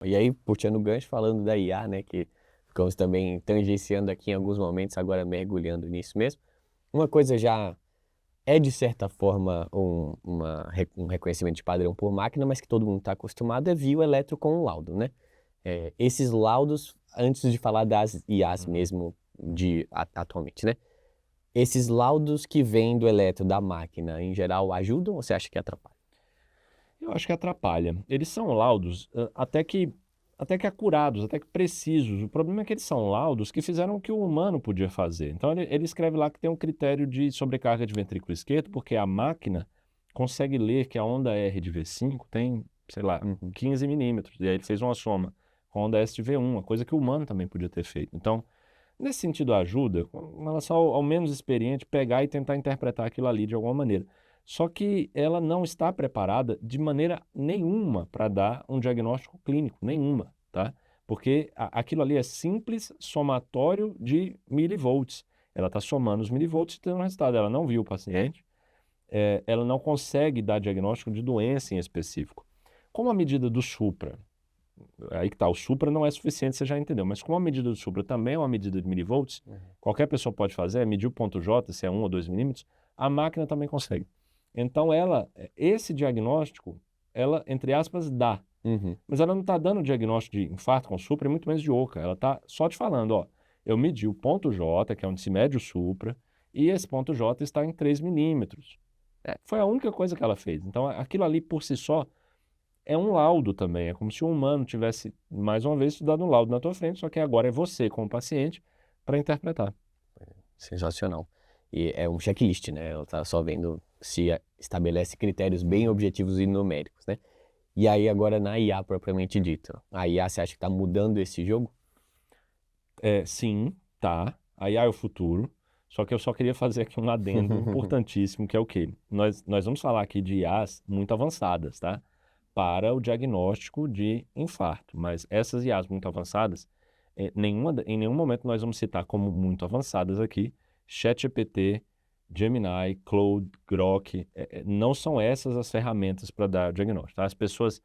E aí, puxando o gancho, falando da IA, né, que ficamos também tangenciando aqui em alguns momentos, agora mergulhando nisso mesmo. Uma coisa já é, de certa forma, um reconhecimento de padrão por máquina, mas que todo mundo está acostumado, é via o eletro com o laudo, né? Esses laudos, antes de falar das IAs Uhum. mesmo atualmente, né? Esses laudos que vêm do eletro da máquina, em geral, ajudam ou você acha que atrapalham? Eu acho que atrapalha. Eles são laudos até que acurados, até que precisos. O problema é que eles são laudos que fizeram o que o humano podia fazer. Então ele escreve lá que tem um critério de sobrecarga de ventrículo esquerdo, porque a máquina consegue ler que a onda R de V5 tem, sei lá, Uhum. 15 milímetros. E aí ele fez uma soma com a onda S de V1, uma coisa que o humano também podia ter feito. Então, nesse sentido, ajuda, com relação ao menos experiente, pegar e tentar interpretar aquilo ali de alguma maneira. Só que ela não está preparada de maneira nenhuma para dar um diagnóstico clínico, nenhuma, tá? Porque aquilo ali é simples somatório de milivolts. Ela está somando os milivolts e tendo um resultado. Ela não viu o paciente, ela não consegue dar diagnóstico de doença em específico. Como a medida do Supra, aí que tá, o Supra não é suficiente, você já entendeu, mas como a medida do Supra também é uma medida de milivolts, Uhum. qualquer pessoa pode fazer, é medir o ponto J, se é 1 ou 2 milímetros, a máquina também consegue. Então esse diagnóstico, ela, entre aspas, dá, Uhum. mas ela não está dando diagnóstico de infarto com Supra e muito menos de OCA, ela está só te falando, ó, eu medi o ponto J, que é onde se mede o Supra, e esse ponto J está em 3 milímetros. Foi a única coisa que ela fez. Então aquilo ali por si só é um laudo também, é como se um humano tivesse, mais uma vez, estudado um laudo na tua frente, só que agora é você, como paciente, para interpretar. Sensacional. E é um checklist, né? Ela tá só vendo se estabelece critérios bem Uhum. objetivos e numéricos, né? E aí agora na IA propriamente dita. A IA, você acha que está mudando esse jogo? Sim, tá. A IA é o futuro. Só que eu só queria fazer aqui um adendo importantíssimo, que é o quê? Nós vamos falar aqui de IAs muito avançadas, tá? Para o diagnóstico de infarto. Mas essas IAs muito avançadas, em nenhum momento nós vamos citar como muito avançadas aqui ChatGPT, Gemini, Claude, Grok. Não são essas as ferramentas para dar diagnóstico, tá? As pessoas,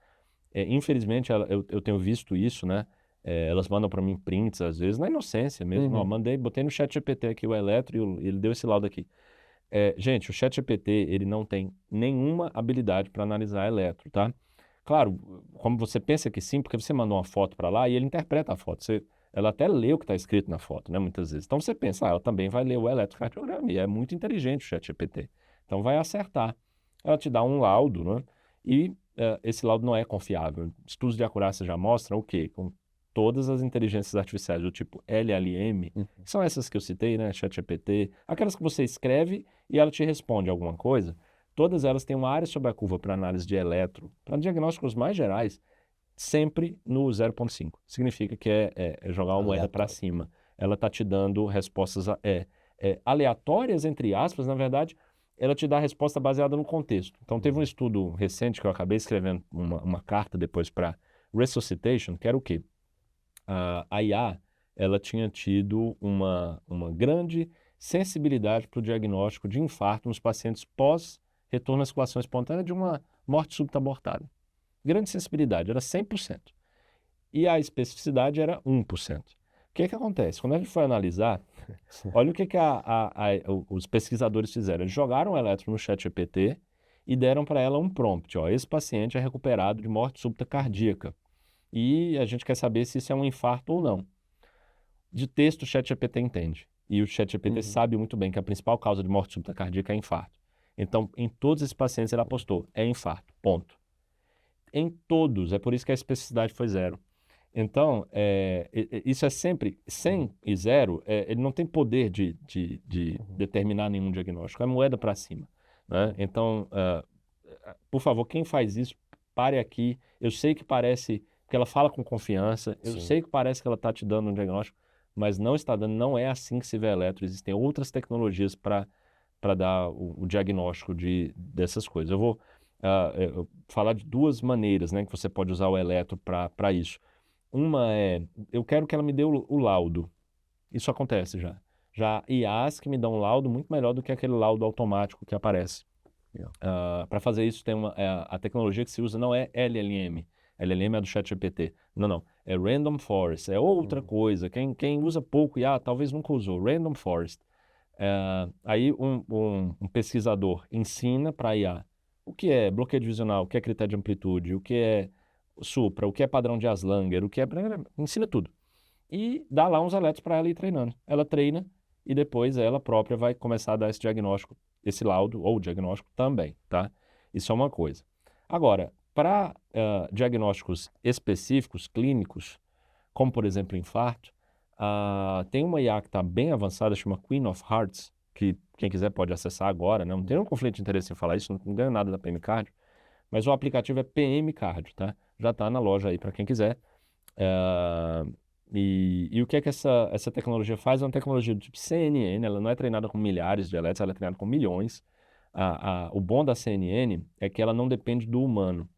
infelizmente, eu tenho visto isso, né? Elas mandam para mim prints, às vezes, na inocência mesmo. Ó, Uhum. mandei, botei no ChatGPT aqui o eletro e ele deu esse laudo aqui. Gente, o ChatGPT, ele não tem nenhuma habilidade para analisar eletro, tá? Claro, como você pensa que sim, porque você mandou uma foto para lá e ele interpreta a foto. Ela até lê o que está escrito na foto, né, muitas vezes. Então você pensa, ela também vai ler o eletrocardiograma, e é muito inteligente o ChatGPT. Então vai acertar. Ela te dá um laudo, né? E esse laudo não é confiável. Estudos de acurácia já mostram o quê? Com todas as inteligências artificiais do tipo LLM, Uhum. que são essas que eu citei, né? ChatGPT, aquelas que você escreve e ela te responde alguma coisa, todas elas têm uma área sobre a curva para análise de eletro, para diagnósticos mais gerais, sempre no 0,5. Significa que é jogar uma moeda para Aleatório. cima. Ela está te dando respostas aleatórias, entre aspas, na verdade, ela te dá a resposta baseada no contexto. Então, teve um Uhum. estudo recente que eu acabei escrevendo uma carta depois para Resuscitation, que era o quê? A IA, ela tinha tido uma grande sensibilidade para o diagnóstico de infarto nos pacientes pós retorno à circulação espontânea de uma morte súbita abortada. Grande sensibilidade, era 100%. E a especificidade era 1%. O que é que acontece? Quando a gente foi analisar, olha o que, que os pesquisadores fizeram. Eles jogaram o eletro no chat GPT e deram para ela um prompt. Ó, esse paciente é recuperado de morte súbita cardíaca. E a gente quer saber se isso é um infarto ou não. De texto, o ChatGPT entende. E o ChatGPT Uhum. sabe muito bem que a principal causa de morte súbita cardíaca é infarto. Então, em todos esses pacientes, ele apostou, é infarto, ponto. Em todos, é por isso que a especificidade foi zero. Então, isso é sempre, Uhum. 100 e zero, ele não tem poder de Uhum. determinar nenhum diagnóstico, é moeda para cima, né? Uhum. Então, por favor, quem faz isso, pare aqui. Eu sei que parece, que ela fala com confiança, eu Sim. sei que parece que ela está te dando um diagnóstico, mas não está dando, não é assim que se vê eletro. Existem outras tecnologias para dar o diagnóstico dessas coisas. Eu vou falar de duas maneiras, né, que você pode usar o eletro para isso. Uma é, eu quero que ela me dê o laudo. Isso acontece já. Já IAs que me dão um laudo muito melhor do que aquele laudo automático que aparece. Legal. Para fazer isso, tem a tecnologia que se usa não é LLM, LLM é do ChatGPT. Não, não. É Random Forest, é outra coisa. Quem usa pouco IA talvez nunca usou. Random Forest. Aí um pesquisador ensina para a IA o que é bloqueio divisional, o que é critério de amplitude, o que é supra, o que é padrão de Aslanger, o que é... Ensina tudo. E dá lá uns alertas para ela ir treinando. Ela treina e depois ela própria vai começar a dar esse diagnóstico, esse laudo ou diagnóstico também, tá? Isso é uma coisa. Agora, para diagnósticos específicos, clínicos, como por exemplo infarto, tem uma IA que está bem avançada, chama Queen of Hearts, que quem quiser pode acessar agora, né? Não tem nenhum conflito de interesse em falar isso, não ganho nada da PM Cardio, mas o aplicativo é PM Cardio, tá? Já está na loja aí para quem quiser. E o que é que essa tecnologia faz? É uma tecnologia do tipo CNN, ela não é treinada com milhares de elétrons, ela é treinada com milhões. O bom da CNN é que ela não depende do humano.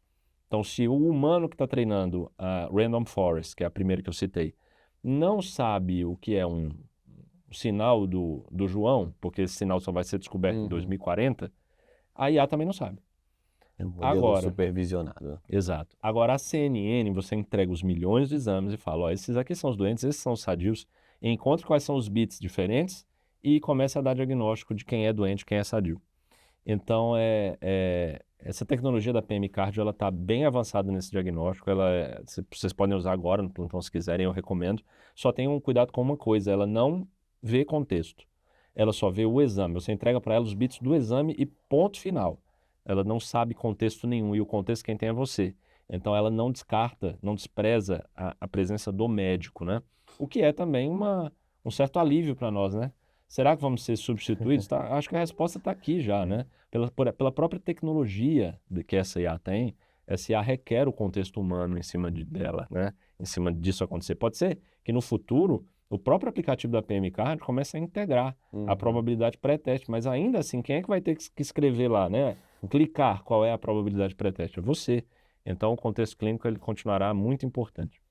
Então, se o humano que está treinando a Random Forest, que é a primeira que eu citei, não sabe o que é um sinal do João, porque esse sinal só vai ser descoberto em 2040, a IA também não sabe. É um modelo Agora, supervisionado. exato. Agora, a CNN, você entrega os milhões de exames e fala, ó, esses aqui são os doentes, esses são os sadios, encontre quais são os bits diferentes e comece a dar diagnóstico de quem é doente e quem é sadio. Então, essa tecnologia da PM Cardio, ela está bem avançada nesse diagnóstico, vocês podem usar agora no plantão se quiserem, eu recomendo. Só tenham cuidado com uma coisa, ela não vê contexto, ela só vê o exame. Você entrega para ela os bits do exame e ponto final. Ela não sabe contexto nenhum e o contexto quem tem é você. Então ela não descarta, não despreza a presença do médico, né? O que é também um certo alívio para nós, né? Será que vamos ser substituídos? Acho que a resposta está aqui já, né? Pela própria tecnologia que essa IA tem, essa IA requer o contexto humano em cima dela, né? Em cima disso acontecer. Pode ser que no futuro o próprio aplicativo da PM Card comece a integrar a probabilidade pré-teste, mas ainda assim, quem é que vai ter que escrever lá, né? Clicar qual é a probabilidade pré-teste? É você. Então, o contexto clínico ele continuará muito importante.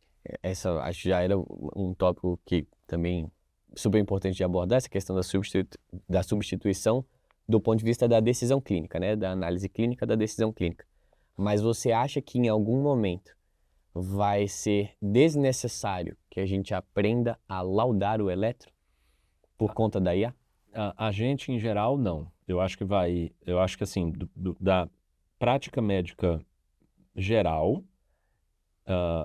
Essa acho que já era um tópico que também super importante de abordar, essa questão da substituição do ponto de vista da decisão clínica, né? Da análise clínica da decisão clínica. Mas você acha que em algum momento vai ser desnecessário que a gente aprenda a laudar o eletro por conta da IA? A gente, em geral, não. Eu acho que assim, da prática médica geral,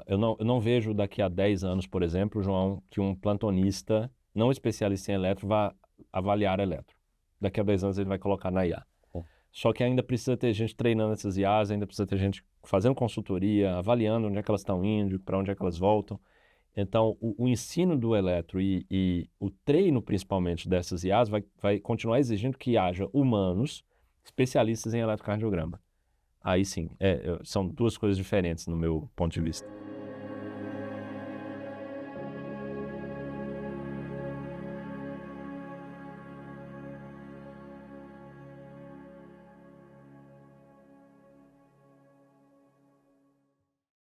eu não vejo daqui a 10 anos, por exemplo, João, que um plantonista não especialista em eletro vá avaliar eletro. Daqui a 10 anos ele vai colocar na IA. Só que ainda precisa ter gente treinando essas IAs, ainda precisa ter gente fazendo consultoria, avaliando onde é que elas estão indo, para onde é que elas voltam. Então, o ensino do eletro e o treino, principalmente, dessas IAs vai continuar exigindo que haja humanos especialistas em eletrocardiograma. Aí sim, são duas coisas diferentes no meu ponto de vista.